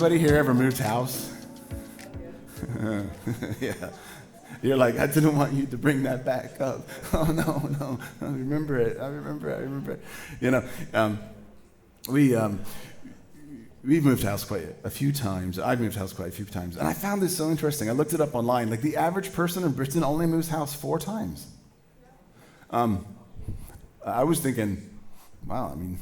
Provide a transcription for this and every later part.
Anybody here ever moved house? Yeah. You're like, I didn't want you to bring that back up. Oh, no. I remember it. You know, we've moved house quite a few times. I've moved house quite a few times. And I found this so interesting. I looked it up online. Like, the average person in Britain only moves house 4 times. I was thinking, wow, I mean,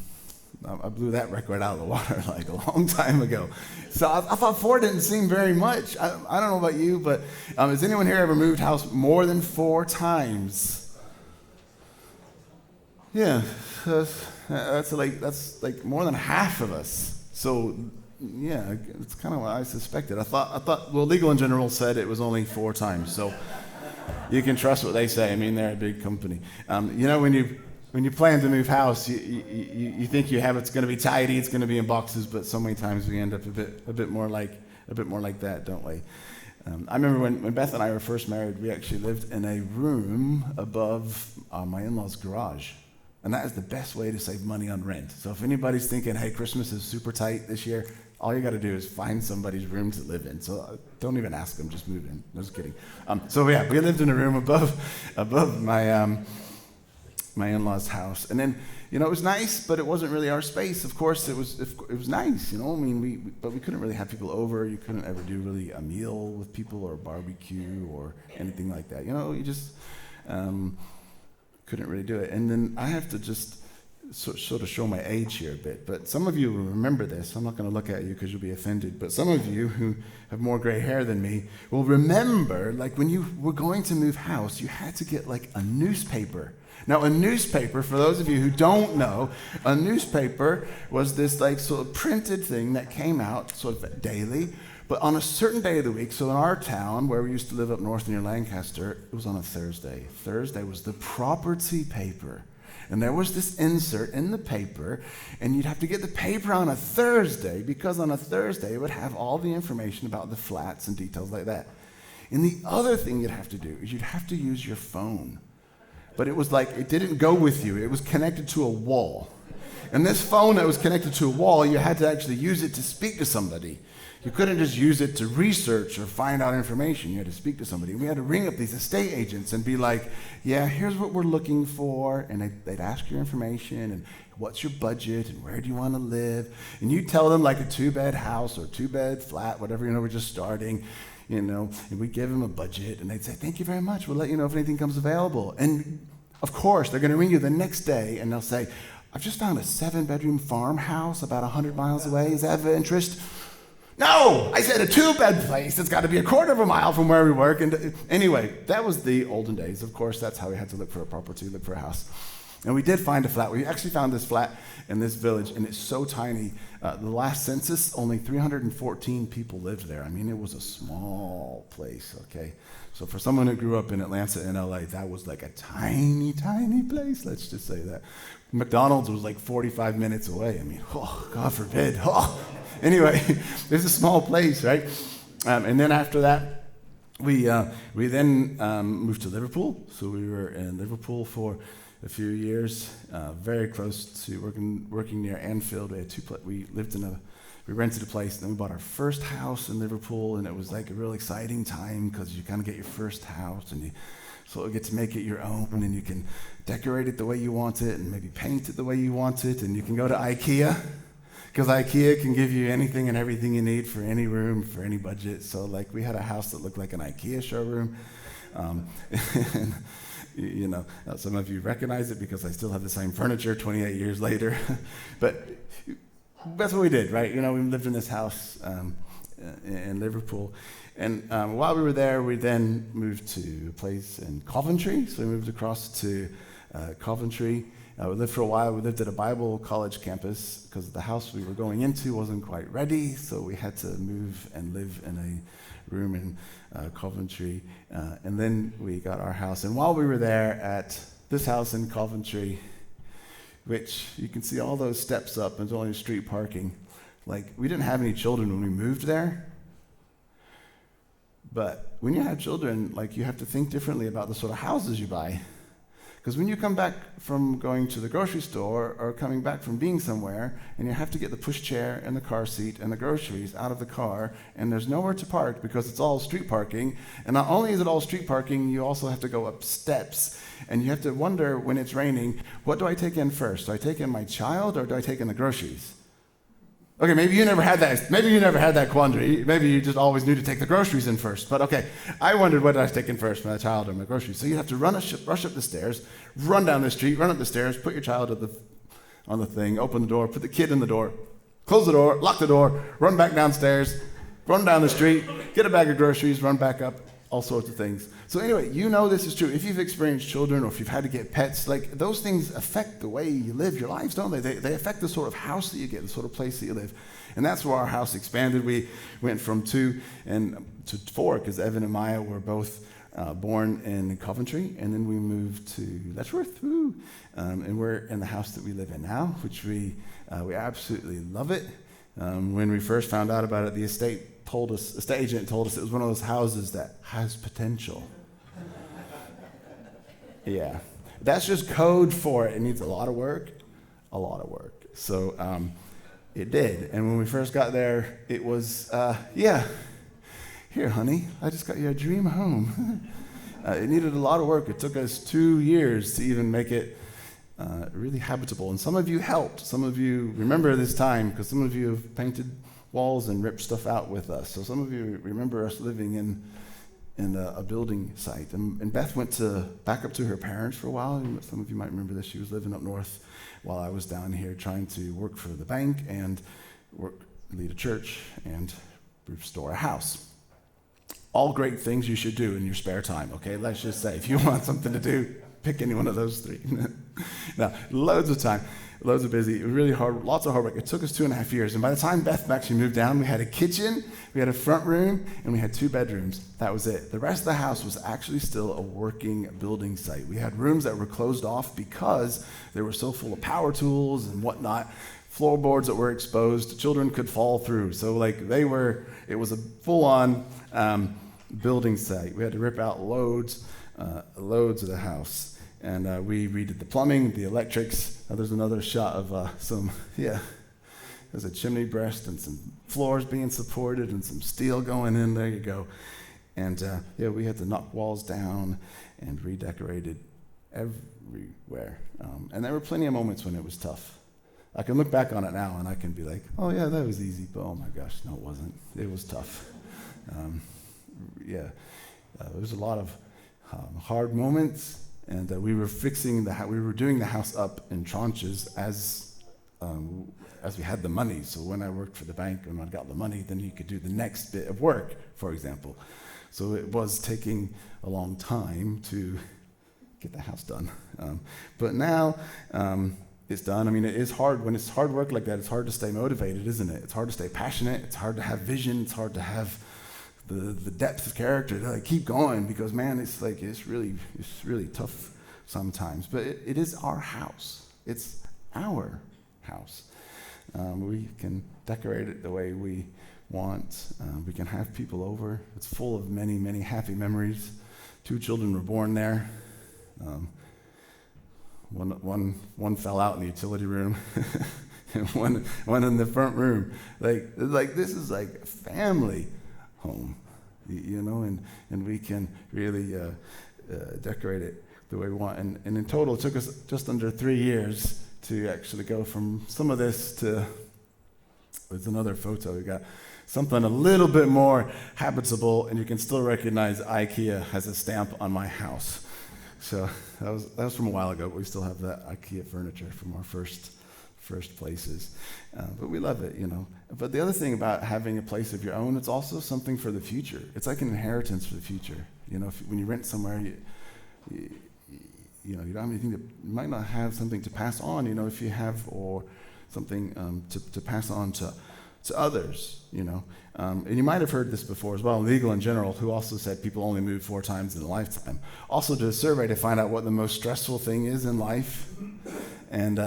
I blew that record out of the water like a long time ago. So I thought 4 didn't seem very much. I don't know about you, but has anyone here ever moved house more than 4 times? Yeah, that's like more than half of us. So yeah, it's kind of what I suspected. I thought. Well, Legal in General said it was only 4 times, so you can trust what they say. I mean, they're a big company. You know, when you plan to move house, you think it's going to be tidy, it's going to be in boxes, but so many times we end up a bit more like that, don't we? I remember when Beth and I were first married, we actually lived in a room above my in-laws' garage, and that is the best way to save money on rent. So if anybody's thinking, hey, Christmas is super tight this year, all you got to do is find somebody's room to live in. So don't even ask them, just move in. No, just kidding. So yeah, we lived in a room above my in-laws' house, and then, you know, it was nice, but it wasn't really our space. Of course, it was nice, you know. I mean, but we couldn't really have people over. You couldn't ever do really a meal with people or a barbecue or anything like that. You know, you just couldn't really do it. And then I have to just sort of show my age here a bit. But some of you will remember this. I'm not going to look at you because you'll be offended. But some of you who have more gray hair than me will remember, like, when you were going to move house, you had to get like a newspaper. Now, a newspaper, for those of you who don't know, a newspaper was this like sort of printed thing that came out sort of daily, but on a certain day of the week. So in our town, where we used to live up north near Lancaster, it was on a Thursday. Thursday was the property paper. And there was this insert in the paper, and you'd have to get the paper on a Thursday, because on a Thursday it would have all the information about the flats and details like that. And the other thing you'd have to do is you'd have to use your phone. But it was like, it didn't go with you. It was connected to a wall. And this phone that was connected to a wall, you had to actually use it to speak to somebody. You couldn't just use it to research or find out information. You had to speak to somebody. And we had to ring up these estate agents and be like, yeah, here's what we're looking for. And they'd ask your information and what's your budget and where do you want to live. And you tell them like a 2-bed house or 2-bed flat, whatever, you know, we're just starting. You know, and we give them a budget, and they'd say, thank you very much. We'll let you know if anything comes available. And of course, they're going to ring you the next day, and they'll say, I've just found a 7-bedroom farmhouse about 100 miles away. Is that of interest? No, I said a 2-bed place. It's got to be a quarter of a mile from where we work. And anyway, that was the olden days. Of course, that's how we had to look for a property, look for a house. And we did find a flat. We actually found this flat in this village, and it's so tiny. The last census, only 314 people lived there. I mean, it was a small place, okay? So for someone who grew up in Atlanta and LA, that was like a tiny, tiny place, let's just say that. McDonald's was like 45 minutes away. I mean, oh, God forbid. Oh. Anyway, it's a small place, right? And then after that, we then moved to Liverpool. So we were in Liverpool for a few years, very close to working near Anfield. We rented a place, and then we bought our first house in Liverpool, and it was like a real exciting time because you kind of get your first house, and you sort of get to make it your own, and you can decorate it the way you want it, and maybe paint it the way you want it, and you can go to IKEA, because IKEA can give you anything and everything you need for any room, for any budget. So like we had a house that looked like an IKEA showroom. And, you know, some of you recognize it because I still have the same furniture 28 years later. But that's what we did, right? You know, we lived in this house in Liverpool. And while we were there, we then moved to a place in Coventry. So we moved across to Coventry. We lived for a while. We lived at a Bible college campus because the house we were going into wasn't quite ready. So we had to move and live in a room in Coventry. And then we got our house. And while we were there at this house in Coventry, which you can see all those steps up, and there's only street parking. Like, we didn't have any children when we moved there. But when you have children, like, you have to think differently about the sort of houses you buy. Because when you come back from going to the grocery store or coming back from being somewhere, and you have to get the pushchair and the car seat and the groceries out of the car, and there's nowhere to park because it's all street parking, and not only is it all street parking, you also have to go up steps, and you have to wonder when it's raining, what do I take in first? Do I take in my child or do I take in the groceries? Okay, maybe you never had that. Maybe you never had that quandary. Maybe you just always knew to take the groceries in first. But okay, I wondered what I was taking first, my child or my groceries. So you have to rush up the stairs, run down the street, run up the stairs, put your child on the thing, open the door, put the kid in the door, close the door, lock the door, run back downstairs, run down the street, get a bag of groceries, run back up, all sorts of things. So anyway, you know this is true. If you've experienced children or if you've had to get pets, like those things affect the way you live your lives, don't they? They affect the sort of house that you get, the sort of place that you live. And that's where our house expanded. We went from 2 to 4 because Evan and Maya were both born in Coventry, and then we moved to Letchworth, and we're in the house that we live in now, which we absolutely love it. When we first found out about it, the estate agent told us it was one of those houses that has potential. Yeah, that's just code for it. It needs a lot of work. So it did. And when we first got there, it was, here, honey, I just got you a dream home. It needed a lot of work. It took us 2 years to even make it really habitable. And some of you helped. Some of you remember this time because some of you have painted walls and ripped stuff out with us. So some of you remember us living in a building site. And Beth went back up to her parents for a while. And some of you might remember this. She was living up north while I was down here trying to work for the bank and lead a church and restore a house. All great things you should do in your spare time, okay? Let's just say, if you want something to do, pick any one of those 3. Now, loads of time, loads of busy, really hard, lots of hard work. It took us 2.5 years. And by the time Beth actually moved down, we had a kitchen, we had a front room, and we had 2 bedrooms. That was it. The rest of the house was actually still a working building site. We had rooms that were closed off because they were so full of power tools and whatnot, floorboards that were exposed, children could fall through. So it was a full-on building site. We had to rip out loads of the house. And we redid the plumbing, the electrics. There's another shot of there's a chimney breast and some floors being supported and some steel going in. There you go. And we had to knock walls down and redecorate it everywhere. And there were plenty of moments when it was tough. I can look back on it now and I can be like, oh yeah, that was easy. But oh my gosh, no, it wasn't. It was tough. There was a lot of hard moments. And we were we were doing the house up in tranches as we had the money. So when I worked for the bank and I got the money, then you could do the next bit of work, for example. So it was taking a long time to get the house done. But now it's done. I mean, it is hard. When it's hard work like that, it's hard to stay motivated, isn't it? It's hard to stay passionate. It's hard to have vision. It's hard to have the depth of character to keep going because, man, it's really tough sometimes. But it is our house. It's our house. We can decorate it the way we want. We can have people over. It's full of many, many happy memories. 2 children were born there. One fell out in the utility room, and one in the front room. This is like family home, and we can really decorate it the way we want. And in total, it took us just under 3 years to actually go from some of this to, there's another photo, we got something a little bit more habitable, and you can still recognize IKEA has a stamp on my house. So that was from a while ago, but we still have that IKEA furniture from our first places. But we love it, But the other thing about having a place of your own, it's also something for the future. It's like an inheritance for the future. When you rent somewhere, you don't have anything you might not have something to pass on, if you have, or something to pass on to others, And you might have heard this before as well, Legal in General, who also said people only move 4 times in a lifetime. Also did a survey to find out what the most stressful thing is in life. And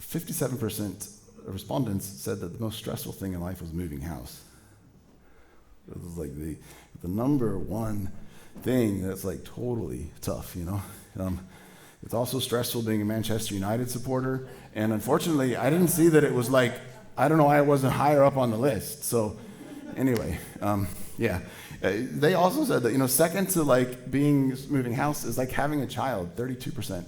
57% of respondents said that the most stressful thing in life was moving house. It was like the number one thing that's totally tough, It's also stressful being a Manchester United supporter. And unfortunately, I didn't see that it was like, I don't know why I wasn't higher up on the list. So anyway, yeah. They also said that, second to like moving house is like having a child, 32%.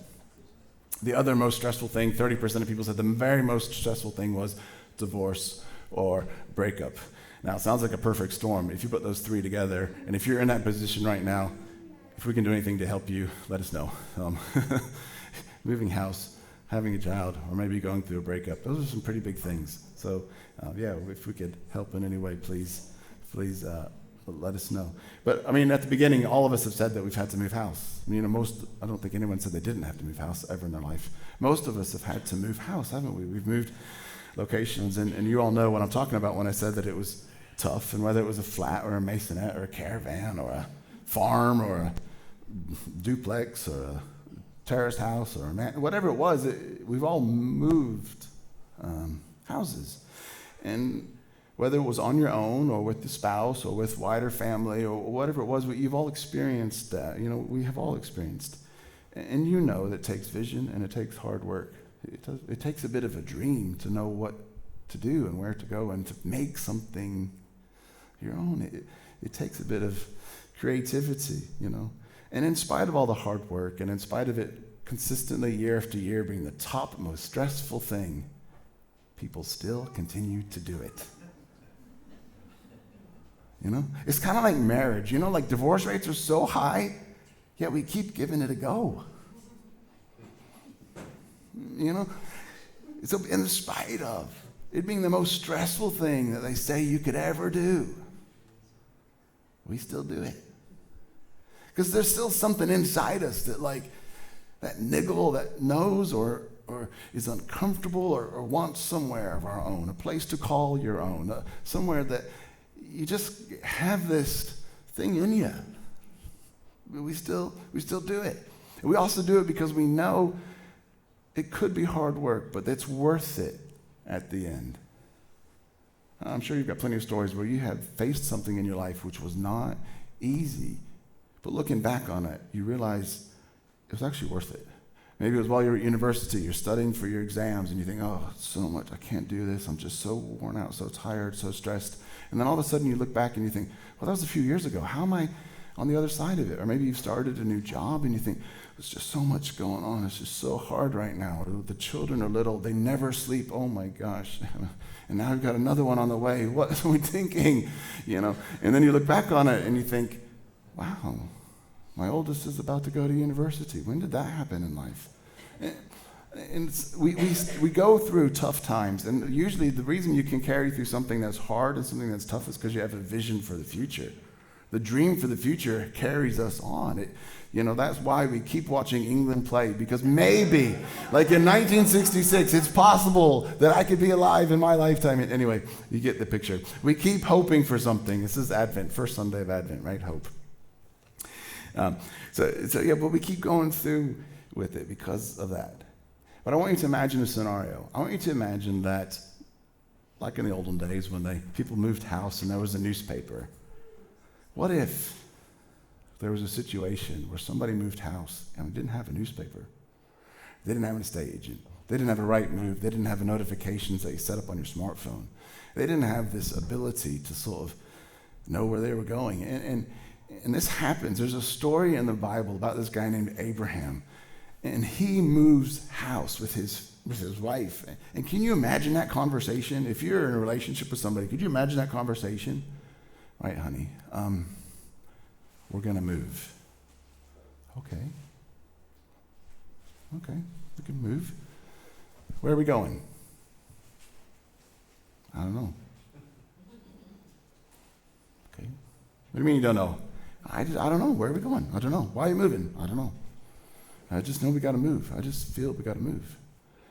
The other most stressful thing, 30% of people said the very most stressful thing was divorce or breakup. Now, it sounds like a perfect storm. If you put those three together, and if you're in that position right now, if we can do anything to help you, let us know. Moving house, having a child, or maybe going through a breakup, those are some pretty big things. So, yeah, if we could help in any way, please let us know. But, at the beginning, all of us have said that we've had to move house. I don't think anyone said they didn't have to move house ever in their life. Most of us have had to move house, haven't we? We've moved locations, and you all know what I'm talking about when I said that it was tough, and whether it was a flat or a masonette or a caravan or a farm or a duplex or a terraced house or whatever it was, we've all moved houses. And whether it was on your own or with the spouse or with wider family or whatever it was, you've all experienced that. We have all experienced. And you know that it takes vision and it takes hard work. It takes a bit of a dream to know what to do and where to go and to make something your own. It takes a bit of creativity, And in spite of all the hard work and in spite of it consistently year after year being the top most stressful thing, people still continue to do it. It's kind of like marriage. Like divorce rates are so high, yet we keep giving it a go. So in spite of it being the most stressful thing that they say you could ever do, we still do it. Because there's still something inside us that niggle that knows or is uncomfortable or wants somewhere of our own, a place to call your own, somewhere that you just have this thing in you. We still do it. And we also do it because we know it could be hard work, but it's worth it at the end. I'm sure you've got plenty of stories where you have faced something in your life which was not easy, but looking back on it, you realize it was actually worth it. Maybe it was while you were at university, you're studying for your exams, and you think, oh, so much, I can't do this, I'm just so worn out, so tired, so stressed. And then all of a sudden you look back and you think, well, that was a few years ago. How am I on the other side of it? Or maybe you've started a new job and you think, there's just so much going on. It's just so hard right now. The children are little. They never sleep. Oh, my gosh. And now we've got another one on the way. What are we thinking? And then you look back on it and you think, wow, my oldest is about to go to university. When did that happen in life? And we go through tough times, and usually the reason you can carry through something that's hard and something that's tough is because you have a vision for the future. The dream for the future carries us on. That's why we keep watching England play, because maybe, like in 1966, it's possible that I could be alive in my lifetime. Anyway, you get the picture. We keep hoping for something. This is Advent, first Sunday of Advent, right? Hope. But we keep going through with it because of that. But I want you to imagine a scenario. I want you to imagine that, like in the olden days when people moved house and there was a newspaper. What if there was a situation where somebody moved house and didn't have a newspaper? They didn't have an estate agent. They didn't have a right move. They didn't have the notifications that you set up on your smartphone. They didn't have this ability to sort of know where they were going. And this happens. There's a story in the Bible about this guy named Abraham. And he moves house with his wife. And can you imagine that conversation? If you're in a relationship with somebody, could you imagine that conversation? Right, honey, we're going to move. Okay, we can move. Where are we going? I don't know. Okay. What do you mean you don't know? I don't know. Where are we going? I don't know. Why are you moving? I don't know. I just know we got to move. I just feel we got to move.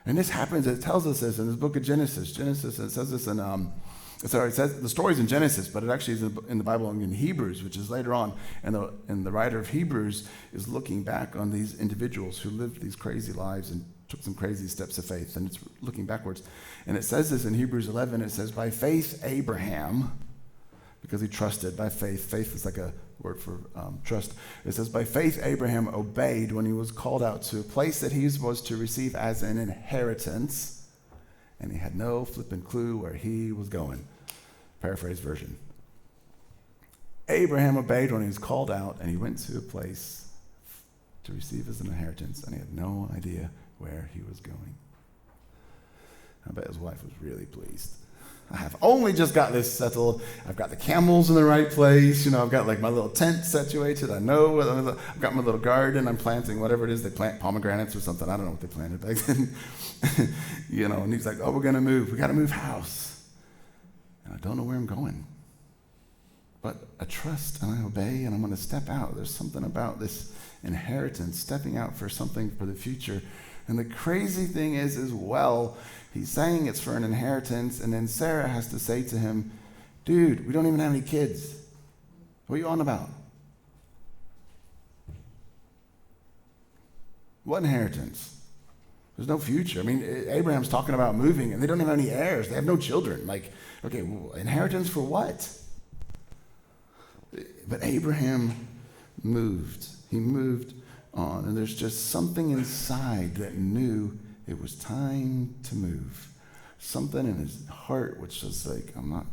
And this happens, it tells us this in this book of Genesis. It says this in, it says the story's in Genesis, but it actually is in the Bible in Hebrews, which is later on. And the writer of Hebrews is looking back on these individuals who lived these crazy lives and took some crazy steps of faith. And it's looking backwards. And it says this in Hebrews 11. It says, by faith Abraham, because he trusted by faith. Faith is like a word for trust. It says, by faith Abraham obeyed when he was called out to a place that he was to receive as an inheritance, and he had no flipping clue where he was going. Paraphrase version. Abraham obeyed when he was called out, and he went to a place to receive as an inheritance, and he had no idea where he was going. I bet his wife was really pleased. I have only just got this settled. I've got the camels in the right place. I've got like my little tent situated. I've got my little garden. I'm planting whatever it is. They plant pomegranates or something. I don't know what they planted back then. And he's like, oh, we're going to move. We got to move house. And I don't know where I'm going. But I trust and I obey, and I'm going to step out. There's something about this inheritance, stepping out for something for the future. And the crazy thing is, he's saying it's for an inheritance, and then Sarah has to say to him, dude, we don't even have any kids. What are you on about? What inheritance? There's no future. I mean, Abraham's talking about moving, and they don't have any heirs. They have no children. Like, okay, well, inheritance for what? But Abraham moved. He moved on, and there's just something inside that knew it was time to move. Something in his heart which was like, I'm not.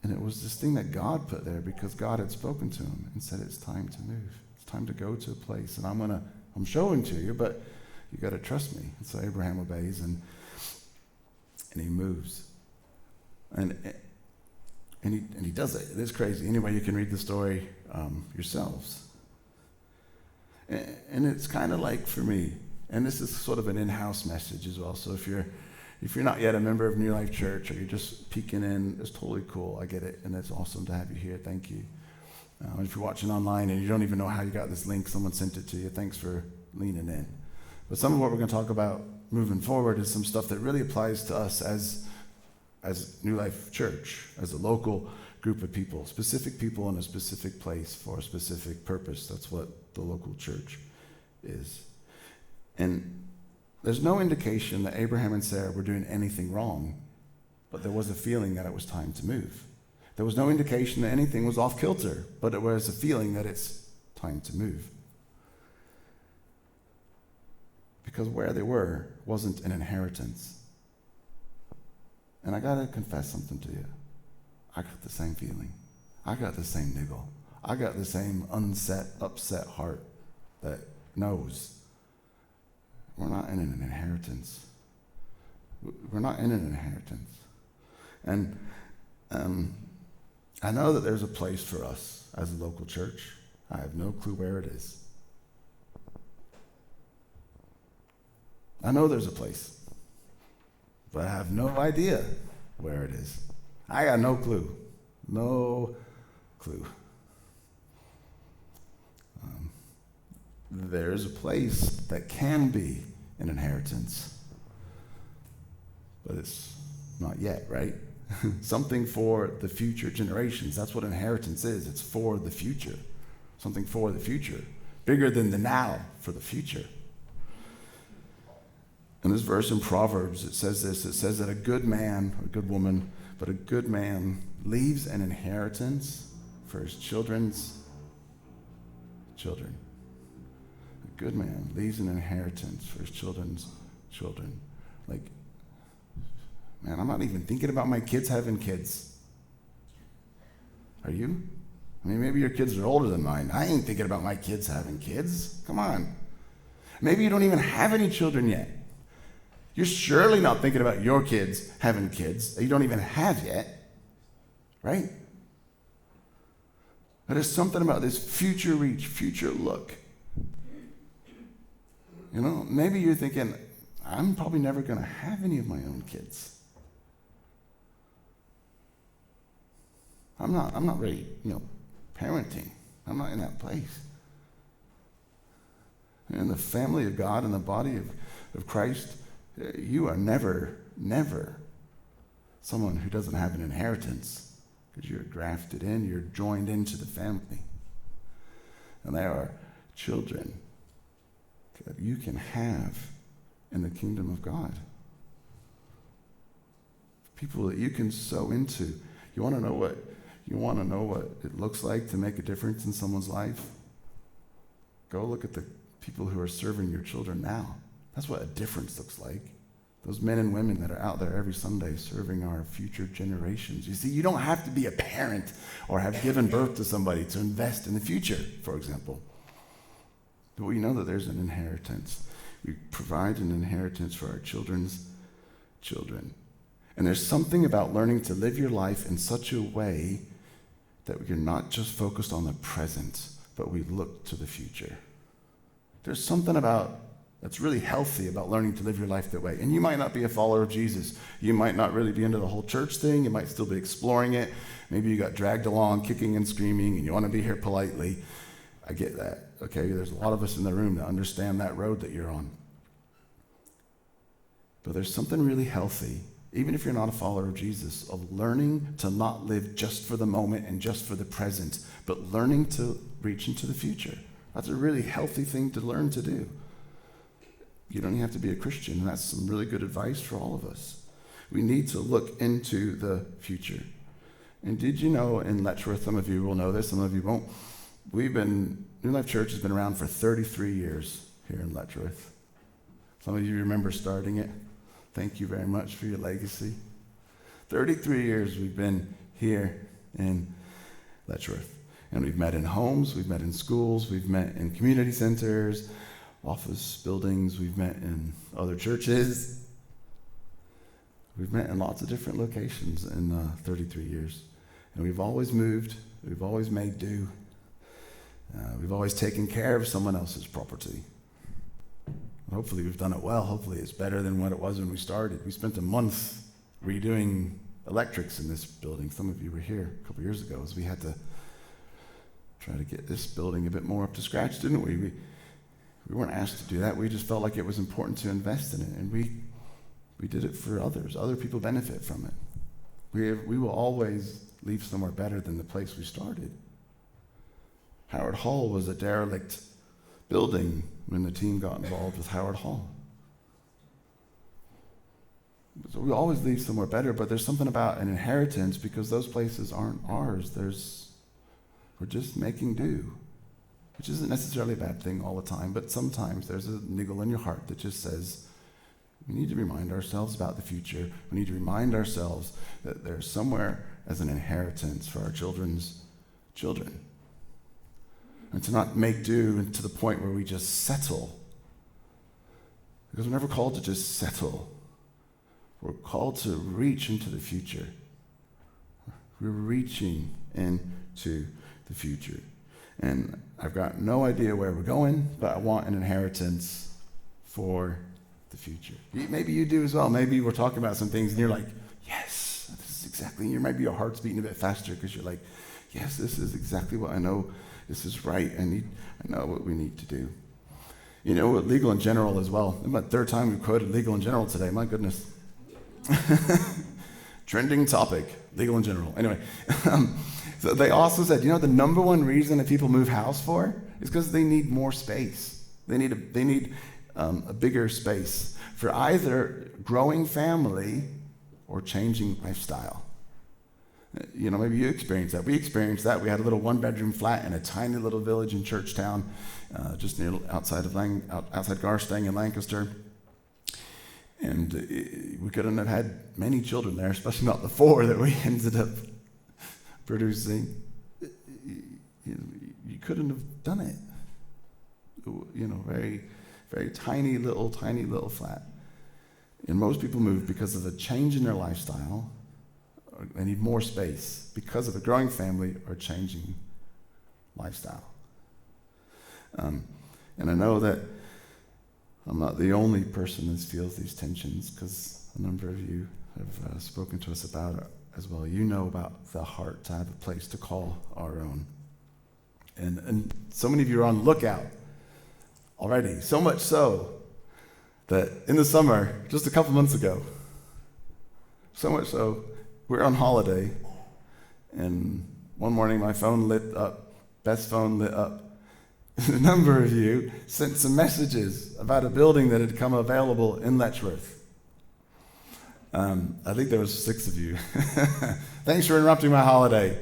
And it was this thing that God put there because God had spoken to him and said, it's time to move. It's time to go to a place, and I'm showing to you, but you got to trust me. And so Abraham obeys, and he moves. And he does it. It is crazy. Anyway, you can read the story yourselves. And it's kind of like, for me, and this is sort of an in-house message as well. So if you're not yet a member of New Life Church, or you're just peeking in, it's totally cool. I get it, and it's awesome to have you here. Thank you. If you're watching online and you don't even know how you got this link, someone sent it to you. Thanks for leaning in. But some of what we're going to talk about moving forward is some stuff that really applies to us as New Life Church, as a local group of people, specific people in a specific place for a specific purpose. That's what the local church is. And there's no indication that Abraham and Sarah were doing anything wrong, but there was a feeling that it was time to move. There was no indication that anything was off kilter, but it was a feeling that it's time to move. Because where they were wasn't an inheritance. And I got to confess something to you. I got the same feeling. I got the same niggle. I got the same upset heart that knows we're not in an inheritance. We're not in an inheritance. And I know that there's a place for us as a local church. I have no clue where it is. I know there's a place, but I have no idea where it is. I got no clue. No clue. There's a place that can be an inheritance, but it's not yet, right? Something for the future generations. That's what inheritance is. It's for the future. Something for the future. Bigger than the now, for the future. In this verse in Proverbs, it says this. It says that a good man, or a good woman, but a good man leaves an inheritance for his children's children. A good man leaves an inheritance for his children's children. Like, man, I'm not even thinking about my kids having kids. Are you? I mean, maybe your kids are older than mine. I ain't thinking about my kids having kids. Come on. Maybe you don't even have any children yet. You're surely not thinking about your kids having kids that you don't even have yet, right? But there's something about this future reach, future look. You know, maybe you're thinking, I'm probably never going to have any of my own kids. I'm not ready, parenting. I'm not in that place. In the family of God, in the body of Christ, you are never someone who doesn't have an inheritance, because you're grafted in, you're joined into the family. And there are children that you can have in the kingdom of God. People that you can sow into. You want to know what You want to know what it looks like to make a difference in someone's life? Go look at the people who are serving your children now. That's what a difference looks like. Those men and women that are out there every Sunday serving our future generations. You see, you don't have to be a parent or have given birth to somebody to invest in the future, for example. But we know that there's an inheritance. We provide an inheritance for our children's children. And there's something about learning to live your life in such a way that you're not just focused on the present, but we look to the future. There's something that's really healthy about learning to live your life that way. And you might not be a follower of Jesus. You might not really be into the whole church thing. You might still be exploring it. Maybe you got dragged along, kicking and screaming, and you want to be here politely. I get that, okay? There's a lot of us in the room that understand that road that you're on. But there's something really healthy, even if you're not a follower of Jesus, of learning to not live just for the moment and just for the present, but learning to reach into the future. That's a really healthy thing to learn to do. You don't even have to be a Christian, and that's some really good advice for all of us. We need to look into the future. And did you know in Letchworth, some of you will know this, some of you won't, New Life Church has been around for 33 years here in Letchworth. Some of you remember starting it. Thank you very much for your legacy. 33 years we've been here in Letchworth. And we've met in homes, we've met in schools, we've met in community centers, office buildings, we've met in other churches. We've met in lots of different locations in 33 years. And we've always moved, we've always made do. We've always taken care of someone else's property. Hopefully we've done it well. Hopefully it's better than what it was when we started. We spent a month redoing electrics in this building. Some of you were here a couple years ago as we had to try to get this building a bit more up to scratch, didn't we? We weren't asked to do that. We just felt like it was important to invest in it, and we did it for others. Other people benefit from it. We will always leave somewhere better than the place we started. Howard Hall was a derelict building when the team got involved with Howard Hall. So we always leave somewhere better, but there's something about an inheritance because those places aren't ours. We're just making do, which isn't necessarily a bad thing all the time, but sometimes there's a niggle in your heart that just says, we need to remind ourselves about the future. We need to remind ourselves that there's somewhere as an inheritance for our children's children. And to not make do to the point where we just settle. Because we're never called to just settle. We're called to reach into the future. We're reaching into the future. And I've got no idea where we're going, but I want an inheritance for the future. Maybe you do as well. Maybe we're talking about some things and you're like, yes, this is exactly, maybe your heart's beating a bit faster because you're like, yes, this is exactly what I know. This is right. I know what we need to do. You know, with legal in general as well. It's my third time we've quoted legal in general today. My goodness. Trending topic, legal in general. Anyway, so they also said, the number one reason that people move house for is because they need more space. They need a bigger space for either growing family or changing lifestyle. Maybe you experienced that. We experienced that. We had a little one-bedroom flat in a tiny little village in Churchtown, just outside Garstang in Lancaster. And we couldn't have had many children there, especially not the 4 that we ended up producing. You couldn't have done it. Very, very tiny little flat. And most people move because of a change in their lifestyle. They need more space because of a growing family or changing lifestyle. And I know that I'm not the only person that feels these tensions because a number of you have spoken to us about it as well. You know about the heart to have a place to call our own. And so many of you are on lookout already, so much so that in the summer, just a couple months ago, so much so, we're on holiday, and one morning my phone lit up, Beth's phone lit up. A number of you sent some messages about a building that had come available in Letchworth. I think there was 6 of you. Thanks for interrupting my holiday.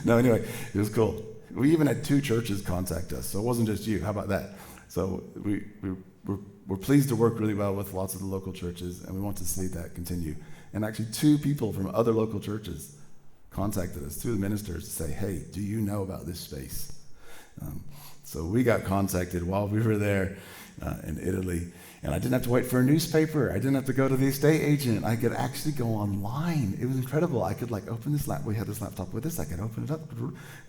No, anyway, it was cool. We even had 2 churches contact us, so it wasn't just you. How about that? So we're pleased to work really well with lots of the local churches, and we want to see that continue. And actually 2 people from other local churches contacted us, 2 of the ministers, to say, hey, do you know about this space? So we got contacted while we were there in Italy. And I didn't have to wait for a newspaper. I didn't have to go to the estate agent. I could actually go online. It was incredible. I could open this laptop. We had this laptop with us. I could open it up.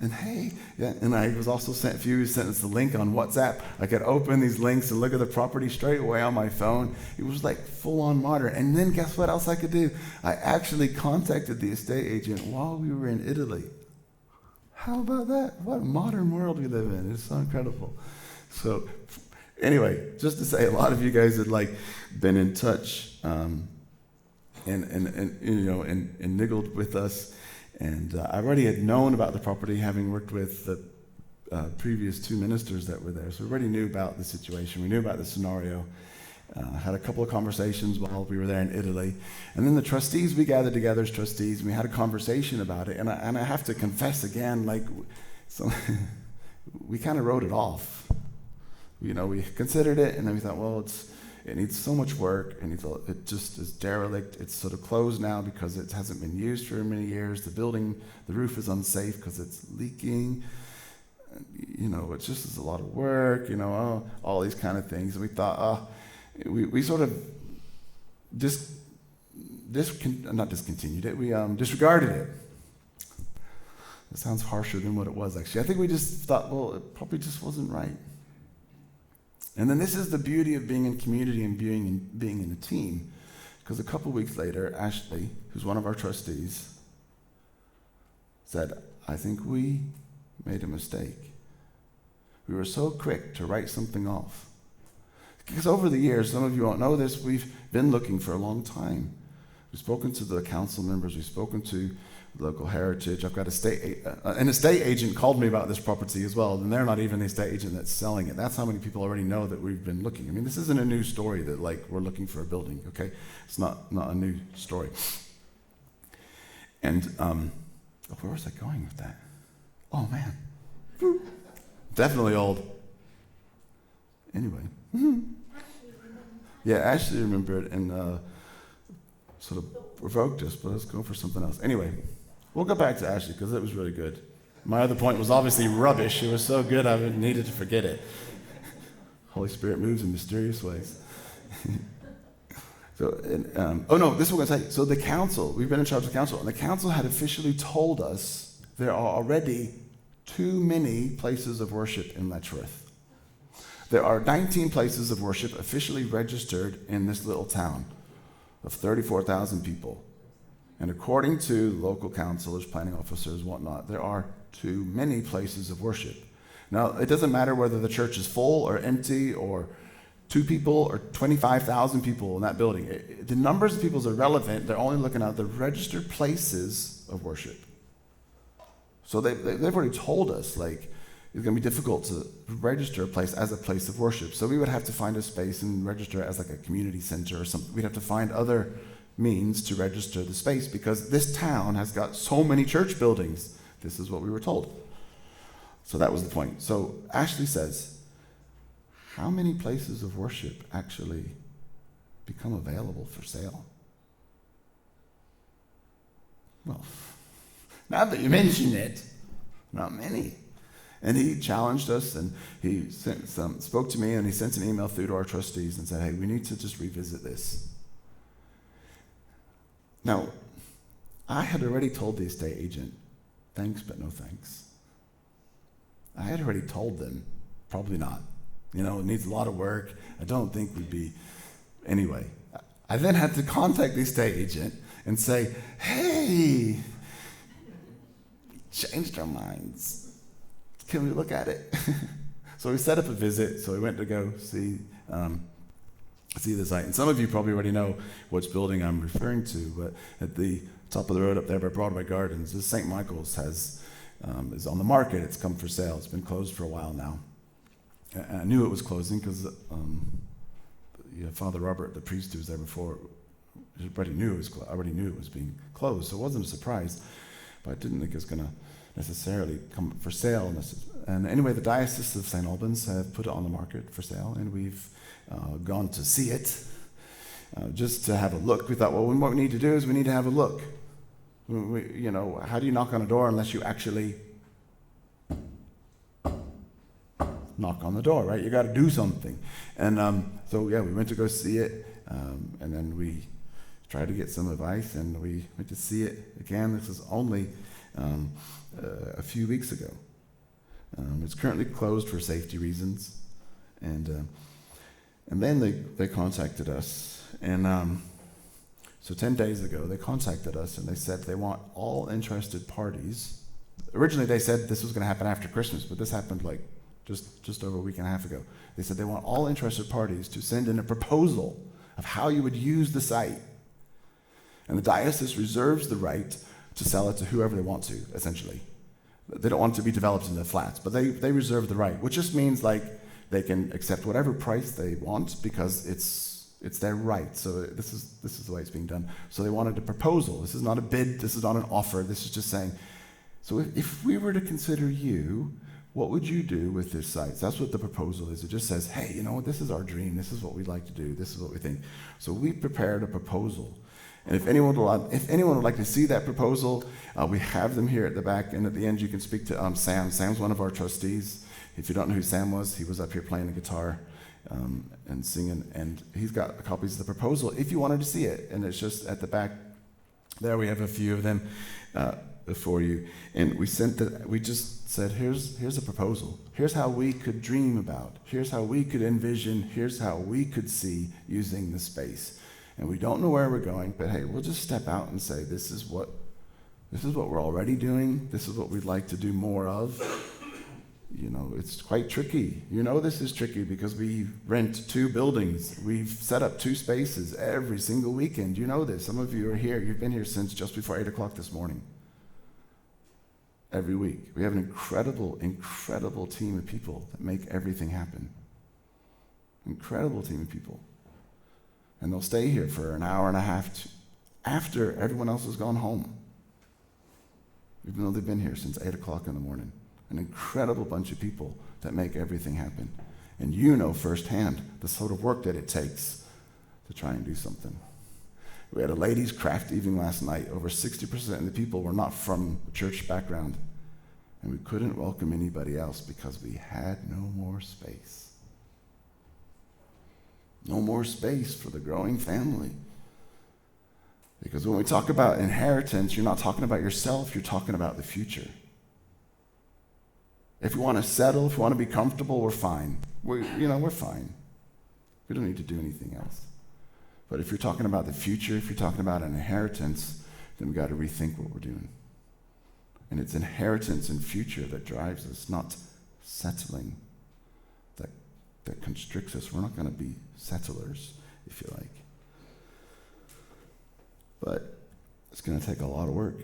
And hey, yeah. And I was also sent us the link on WhatsApp. I could open these links and look at the property straight away on my phone. It was full on modern. And then guess what else I could do? I actually contacted the estate agent while we were in Italy. How about that? What a modern world we live in. It's so incredible. So anyway, just to say, a lot of you guys had been in touch and niggled with us, and I already had known about the property, having worked with the previous 2 ministers that were there. So we already knew about the situation. We knew about the scenario. Had a couple of conversations while we were there in Italy, and then the trustees, we gathered together as trustees, and we had a conversation about it. And I have to confess again, we kind of wrote it off. We considered it, and then we thought, well, it needs so much work, and it just is derelict. It's sort of closed now because it hasn't been used for many years. The roof is unsafe because it's leaking. It just is a lot of work. All these kind of things. And we thought, we sort of not discontinued it. We disregarded it. It sounds harsher than what it was, actually. I think we just thought, well, it probably just wasn't right. And then this is the beauty of being in community and being in a team. Because a couple weeks later, Ashley, who's one of our trustees, said, I think we made a mistake. We were so quick to write something off. Because over the years, some of you won't know this, we've been looking for a long time. We've spoken to the council members, we've spoken to local heritage. I've got an estate agent called me about this property as well, and they're not even the estate agent that's selling it. That's how many people already know that we've been looking. I mean, this isn't a new story that we're looking for a building, okay? It's not a new story. And where was I going with that? Oh man, definitely old. Anyway, yeah, Ashley remembered and sort of provoked us, but let's go for something else. Anyway, we'll go back to Ashley because it was really good. My other point was obviously rubbish. It was so good I needed to forget it. Holy Spirit moves in mysterious ways. This is what I'm going to say. So the council, we've been in charge of the council, and the council had officially told us there are already too many places of worship in Letchworth. There are 19 places of worship officially registered in this little town of 34,000 people. And according to local councilors, planning officers, whatnot, there are too many places of worship. Now, it doesn't matter whether the church is full or empty or 2 people or 25,000 people in that building. The numbers of people is irrelevant. They're only looking at the registered places of worship. So they've already told us, it's going to be difficult to register a place as a place of worship. So we would have to find a space and register it as a community center or something. We'd have to find other means to register the space because this town has got so many church buildings. This is what we were told. So that was the point. So Ashley says, how many places of worship actually become available for sale? Well, now that you mention it, not many. And he challenged us, and he spoke to me, and he sent an email through to our trustees and said, hey, we need to just revisit this. Now, I had already told the estate agent, thanks, but no thanks. I had already told them, probably not. It needs a lot of work. I don't think we'd be... Anyway, I then had to contact the estate agent and say, hey, changed our minds. Can we look at it? So we set up a visit. So we went to go see the site. And some of you probably already know which building I'm referring to, but at the top of the road up there by Broadway Gardens, this St. Michael's is on the market. It's come for sale. It's been closed for a while now. And I knew it was closing because Father Robert, the priest who was there before, already knew it was being closed. So it wasn't a surprise, but I didn't think it was going to necessarily come for sale. And anyway, the Diocese of St. Albans have put it on the market for sale, and we've gone to see it just to have a look. We thought, well, what we need to do is we need to have a look. How do you knock on a door unless you actually knock on the door, right? You got to do something. And we went to go see it, and then we tried to get some advice, and we went to see it again. This was only a few weeks ago. It's currently closed for safety reasons, and then they contacted us, and so 10 days ago they contacted us, and they said they want all interested parties. Originally they said this was going to happen after Christmas, but this happened like just over a week and a half ago. They said they want all interested parties to send in a proposal of how you would use the site, and the diocese reserves the right to sell it to whoever they want to, essentially. They don't want it to be developed into flats, but they reserve the right, which just means like they can accept whatever price they want because it's their right. So this is the way it's being done. So they wanted a proposal. This is not a bid. This is not an offer. This is just saying, so if we were to consider you, what would you do with this site? So that's what the proposal is. It just says, hey, this is our dream. This is what we'd like to do. This is what we think. So we prepared a proposal. And if anyone would like to see that proposal, we have them here at the back, and at the end you can speak to Sam. Sam's one of our trustees. If you don't know who Sam was, he was up here playing the guitar and singing, and he's got copies of the proposal if you wanted to see it. And it's just at the back there. We have a few of them for you. And we just said, here's a proposal. Here's how we could dream about. Here's how we could envision. Here's how we could see using the space. And we don't know where we're going, but hey, we'll just step out and say, this is what we're already doing. This is what we'd like to do more of. It's quite tricky. This is tricky because we rent 2 buildings. We've set up 2 spaces every single weekend. You know this. Some of you are here. You've been here since just before 8 o'clock this morning. Every week. We have an incredible, incredible team of people that make everything happen. Incredible team of people. And they'll stay here for an hour and a half after everyone else has gone home, even though they've been here since 8 o'clock in the morning. An incredible bunch of people that make everything happen. And you know firsthand the sort of work that it takes to try and do something. We had a ladies' craft evening last night. Over 60% of the people were not from a church background. And we couldn't welcome anybody else because we had no more space. No more space for the growing family. Because when we talk about inheritance, you're not talking about yourself, you're talking about the future. If we want to settle, if we want to be comfortable, we're fine. We're fine. We don't need to do anything else. But if you're talking about the future, if you're talking about an inheritance, then we've got to rethink what we're doing. And it's inheritance and future that drives us, not settling that constricts us. We're not going to be settlers, if you like. But it's going to take a lot of work.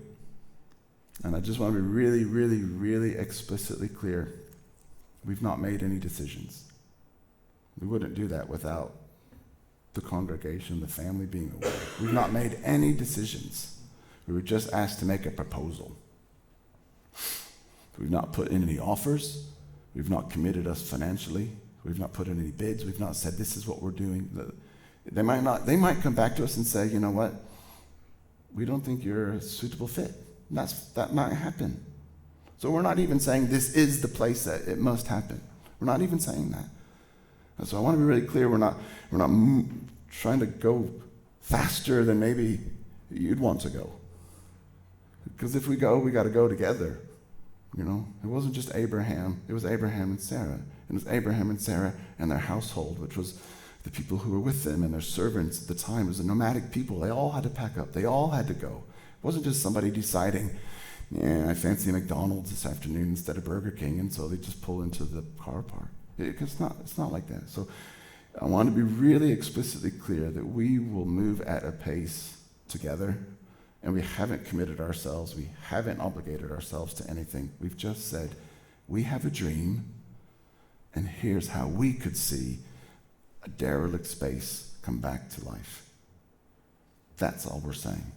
And I just want to be really, really, really explicitly clear. We've not made any decisions. We wouldn't do that without the congregation, the family being aware. We've not made any decisions. We were just asked to make a proposal. We've not put in any offers. We've not committed us financially. We've not put in any bids. We've not said this is what we're doing. They might come back to us and say, you know what? We don't think you're a suitable fit. That might happen. So we're not even saying this is the place that it must happen. We're not even saying that. And so I want to be really clear. We're not trying to go faster than maybe you'd want to go. Because if we go, we got to go together. It wasn't just Abraham. It was Abraham and Sarah. It was Abraham and Sarah and their household, which was the people who were with them and their servants at the time. It was a nomadic people. They all had to pack up. They all had to go. It wasn't just somebody deciding, I fancy McDonald's this afternoon instead of Burger King, and so they just pull into the car park. It's not like that. So I want to be really explicitly clear that we will move at a pace together, and we haven't committed ourselves. We haven't obligated ourselves to anything. We've just said, we have a dream, and here's how we could see a derelict space come back to life. That's all we're saying.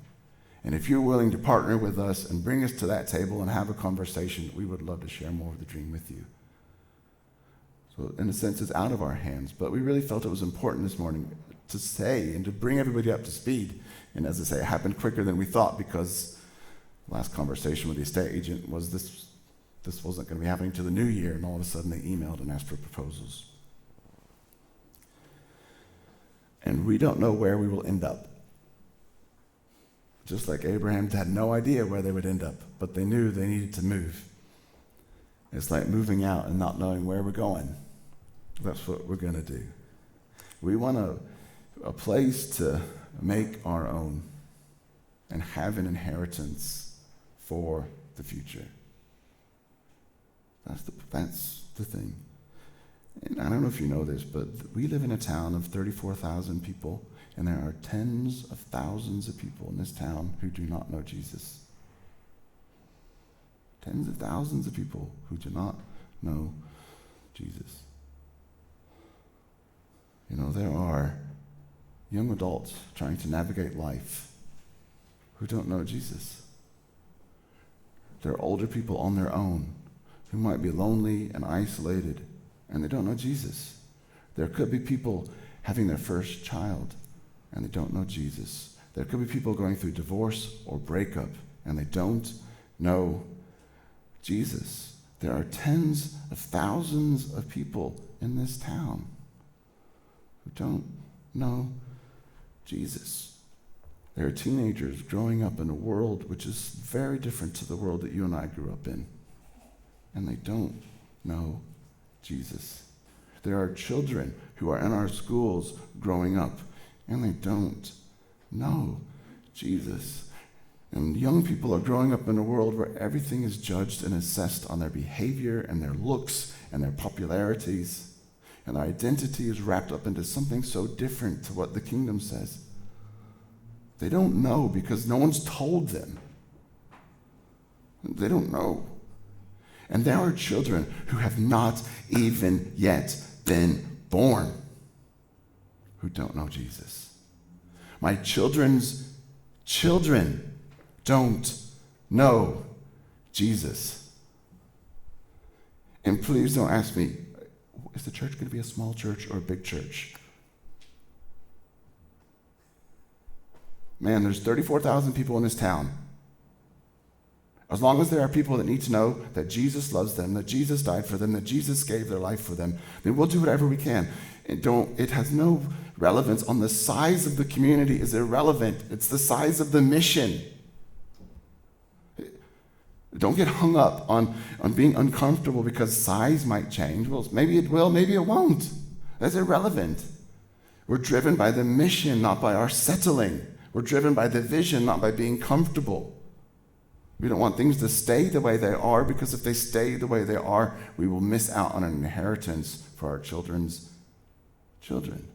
And if you're willing to partner with us and bring us to that table and have a conversation, we would love to share more of the dream with you. So in a sense, it's out of our hands, but we really felt it was important this morning to say and to bring everybody up to speed. And as I say, it happened quicker than we thought because the last conversation with the estate agent was this wasn't going to be happening to the new year, and all of a sudden they emailed and asked for proposals. And we don't know where we will end up. Just like Abraham had no idea where they would end up, but they knew they needed to move. It's like moving out and not knowing where we're going. That's what we're going to do. We want a place to make our own and have an inheritance for the future. That's the thing. And I don't know if you know this, but we live in a town of 34,000 people, and there are tens of thousands of people in this town who do not know Jesus. Tens of thousands of people who do not know Jesus. You know, there are young adults trying to navigate life who don't know Jesus. There are older people on their own who might be lonely and isolated, and they don't know Jesus. There could be people having their first child, and they don't know Jesus. There could be people going through divorce or breakup, and they don't know Jesus. There are tens of thousands of people in this town who don't know Jesus. There are teenagers growing up in a world which is very different to the world that you and I grew up in, and they don't know Jesus. There are children who are in our schools growing up, and they don't know Jesus. And young people are growing up in a world where everything is judged and assessed on their behavior and their looks and their popularities, and their identity is wrapped up into something so different to what the kingdom says. They don't know because no one's told them. They don't know. And there are children who have not even yet been born who don't know Jesus. My children's children don't know Jesus. And please don't ask me, is the church going to be a small church or a big church? Man, there's 34,000 people in this town. As long as there are people that need to know that Jesus loves them, that Jesus died for them, that Jesus gave their life for them, then we'll do whatever we can. It has no relevance on the size of the community is irrelevant. It's the size of the mission. Don't get hung up on being uncomfortable because size might change. Well, maybe it will, maybe it won't. That's irrelevant. We're driven by the mission, not by our settling. We're driven by the vision, not by being comfortable. We don't want things to stay the way they are, because if they stay the way they are, we will miss out on an inheritance for our children's children.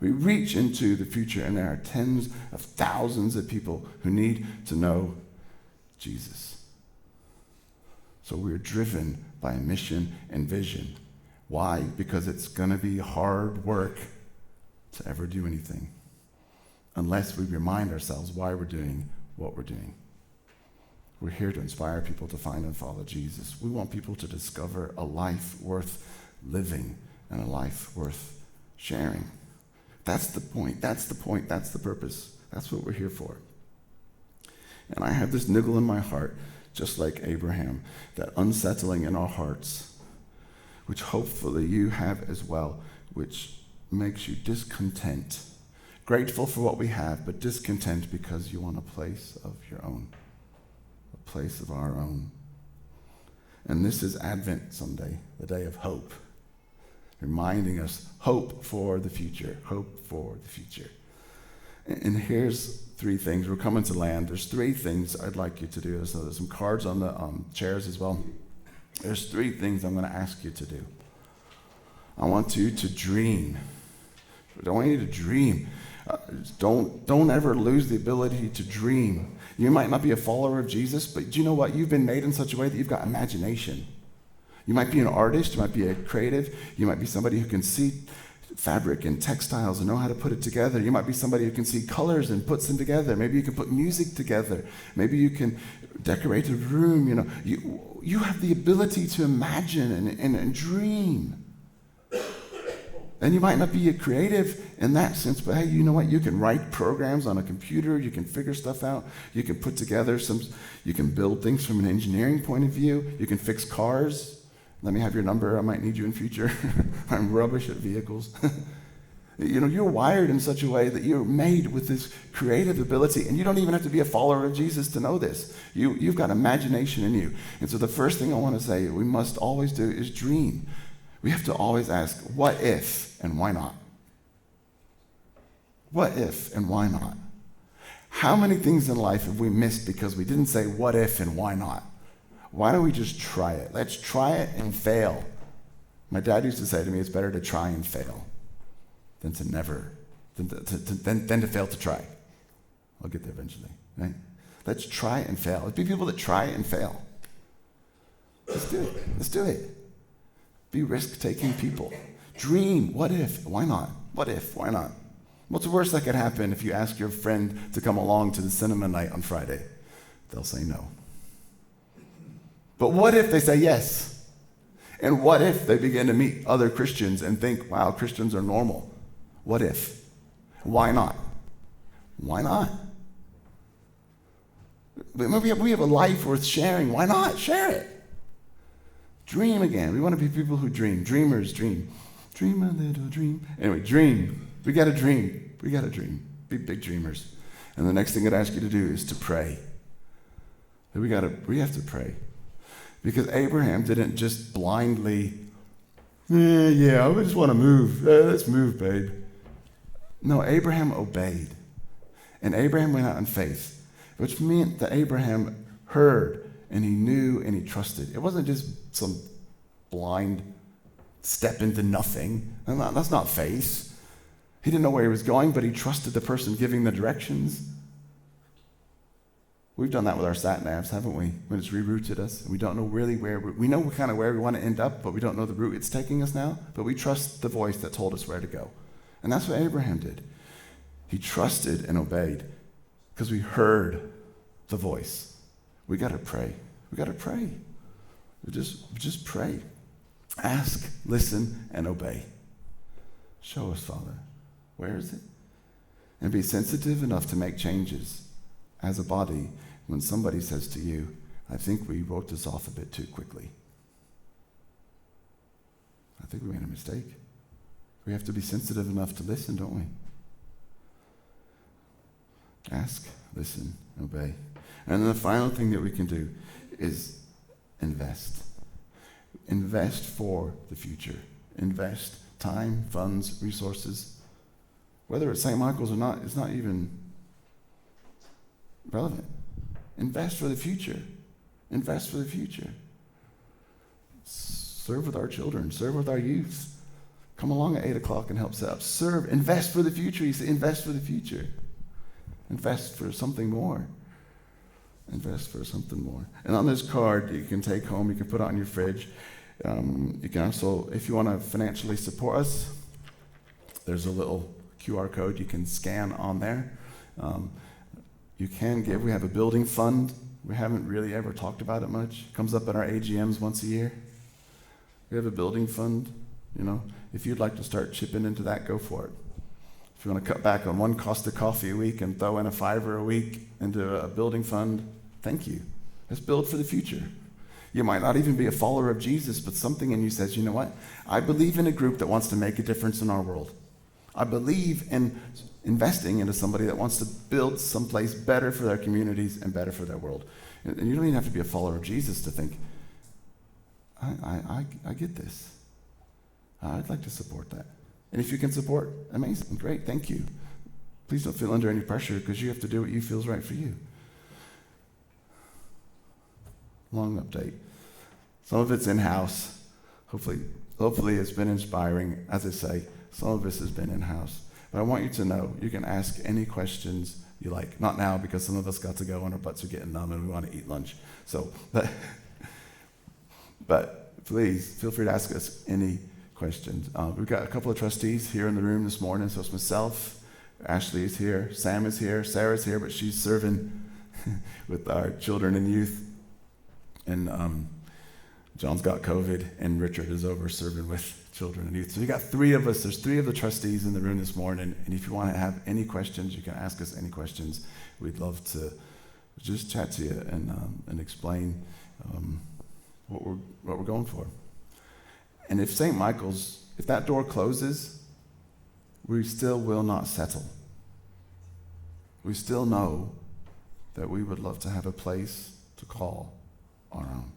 We reach into the future, and there are tens of thousands of people who need to know Jesus. So we're driven by mission and vision. Why? Because it's going to be hard work to ever do anything unless we remind ourselves why we're doing what we're doing. We're here to inspire people to find and follow Jesus. We want people to discover a life worth living and a life worth sharing. That's the point. That's the point. That's the purpose. That's what we're here for. And I have this niggle in my heart, just like Abraham, that unsettling in our hearts, which hopefully you have as well, which makes you discontent. Grateful for what we have, but discontent because you want a place of your own. A place of our own. And this is Advent Sunday, the day of hope, reminding us hope for the future, hope for the future. And here's three things. We're coming to land. There's three things I'd like you to do. So there's some cards on the chairs as well. There's three things I'm going to ask you to do. I want you to dream. I want you to dream. Don't ever lose the ability to dream. You might not be a follower of Jesus, but do you know what? You've been made in such a way that you've got imagination. You might be an artist, you might be a creative, you might be somebody who can see fabric and textiles and know how to put it together. You might be somebody who can see colors and puts them together. Maybe you can put music together. Maybe you can decorate a room. You have the ability to imagine and dream. And you might not be a creative in that sense, but hey, you know what? You can write programs on a computer. You can figure stuff out. You can put together you can build things from an engineering point of view. You can fix cars. Let me have your number. I might need you in future. I'm rubbish at vehicles. You're wired in such a way that you're made with this creative ability, and you don't even have to be a follower of Jesus to know this. You've got imagination in you. And so the first thing I want to say we must always do is dream. We have to always ask, what if and why not? What if and why not? How many things in life have we missed because we didn't say what if and why not? Why don't we just try it? Let's try it and fail. My dad used to say to me, it's better to try and fail than to never, than to fail to try. I'll get there eventually, right? Let's try and fail. Let's be people that try and fail. Let's do it. Let's do it. Be risk-taking people. Dream. What if? Why not? What if? Why not? What's the worst that could happen if you ask your friend to come along to the cinema night on Friday? They'll say no. But what if they say yes? And what if they begin to meet other Christians and think, wow, Christians are normal? What if? Why not? Why not? We have a life worth sharing. Why not? Share it. Dream again. We want to be people who dream. Dreamers dream. Dream a little dream. Anyway, dream. We got to dream. We got to dream. Be big dreamers. And the next thing I'd ask you to do is to pray. We have to pray. Because Abraham didn't just blindly, I just want to move. Let's move, babe. No, Abraham obeyed. And Abraham went out in faith, which meant that Abraham heard and he knew and he trusted. It wasn't just some blind step into nothing. That's not faith. He didn't know where he was going, but he trusted the person giving the directions. We've done that with our sat navs, haven't we? When it's rerouted us, and we don't know really where we know kind of where we want to end up, but we don't know the route it's taking us now. But we trust the voice that told us where to go, and that's what Abraham did. He trusted and obeyed because we heard the voice. We got to pray. We got to pray. We just pray. Ask, listen, and obey. Show us, Father. Where is it? And be sensitive enough to make changes as a body when somebody says to you, I think we wrote this off a bit too quickly. I think we made a mistake. We have to be sensitive enough to listen, don't we? Ask, listen, obey. And then the final thing that we can do is invest. Invest for the future. Invest time, funds, resources. Whether it's St. Michael's or not, it's not even relevant. Invest for the future. Invest for the future. Serve with our children. Serve with our youth. Come along at 8 o'clock and help set up. Serve. Invest for the future. You say invest for the future. Invest for something more. Invest for something more. And on this card you can take home, you can put it on your fridge. You can also, if you want to financially support us, there's a little QR code you can scan on there. You can give. We have a building fund. We haven't really ever talked about it much. It comes up at our AGMs once a year. We have a building fund. If you'd like to start chipping into that, go for it. If you want to cut back on one Costa coffee a week and throw in a $5 a week into a building fund, thank you. Let's build for the future. You might not even be a follower of Jesus, but something in you says, you know what? I believe in a group that wants to make a difference in our world. I believe in investing into somebody that wants to build someplace better for their communities and better for their world. And you don't even have to be a follower of Jesus to think, I get this. I'd like to support that. And if you can support, amazing, great, thank you. Please don't feel under any pressure because you have to do what you feel is right for you. Long update. Some of it's in-house. Hopefully it's been inspiring. As I say, some of this has been in-house. But I want you to know you can ask any questions you like. Not now because some of us got to go and our butts are getting numb and we want to eat lunch. But please feel free to ask us any questions. We've got a couple of trustees here in the room this morning. So it's myself, Ashley is here, Sam is here, Sarah's here, but she's serving with our children and youth. And John's got COVID, and Richard is over serving with children and youth. So we got three of us. There's three of the trustees in the room this morning. And if you want to have any questions, you can ask us any questions. We'd love to just chat to you and explain what we're going for. And if St. Michael's, if that door closes, we still will not settle. We still know that we would love to have a place to call our own.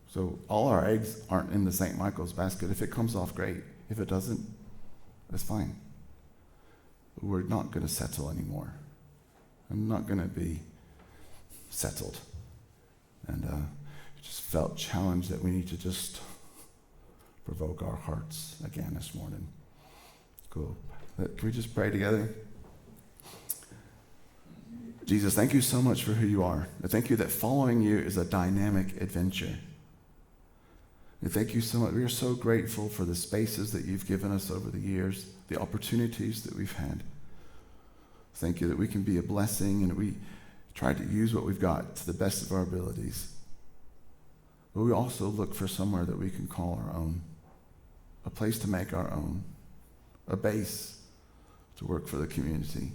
So all our eggs aren't in the St. Michael's basket. If it comes off, great. If it doesn't, that's fine. But we're not going to settle anymore. I'm not going to be settled. And just felt challenged that we need to just provoke our hearts again this morning. Cool. Can we just pray together? Jesus, thank you so much for who you are. I thank you that following you is a dynamic adventure. And thank you so much. We are so grateful for the spaces that you've given us over the years, the opportunities that we've had. Thank you that we can be a blessing, and we try to use what we've got to the best of our abilities. But we also look for somewhere that we can call our own, a place to make our own, a base to work for the community,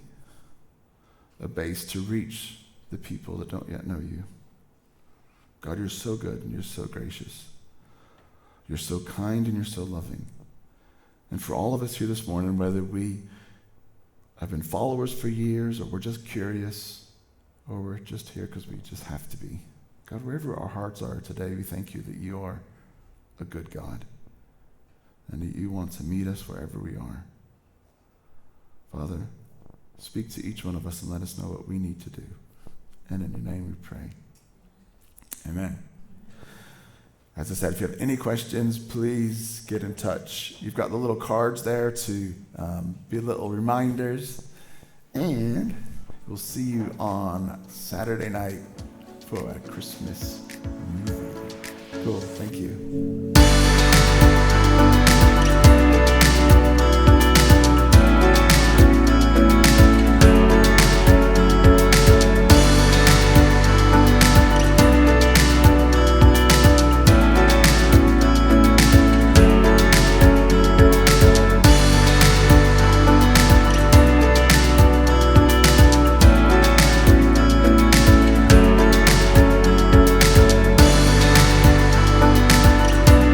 a base to reach the people that don't yet know you. God, you're so good and you're so gracious. You're so kind and you're so loving. And for all of us here this morning, whether we have been followers for years, or we're just curious, or we're just here because we just have to be, God, wherever our hearts are today, we thank you that you are a good God and that you want to meet us wherever we are. Father, speak to each one of us and let us know what we need to do. And in your name we pray. Amen. As I said, if you have any questions, please get in touch. You've got the little cards there to be little reminders. And we'll see you on Saturday night for a Christmas movie. Cool, thank you.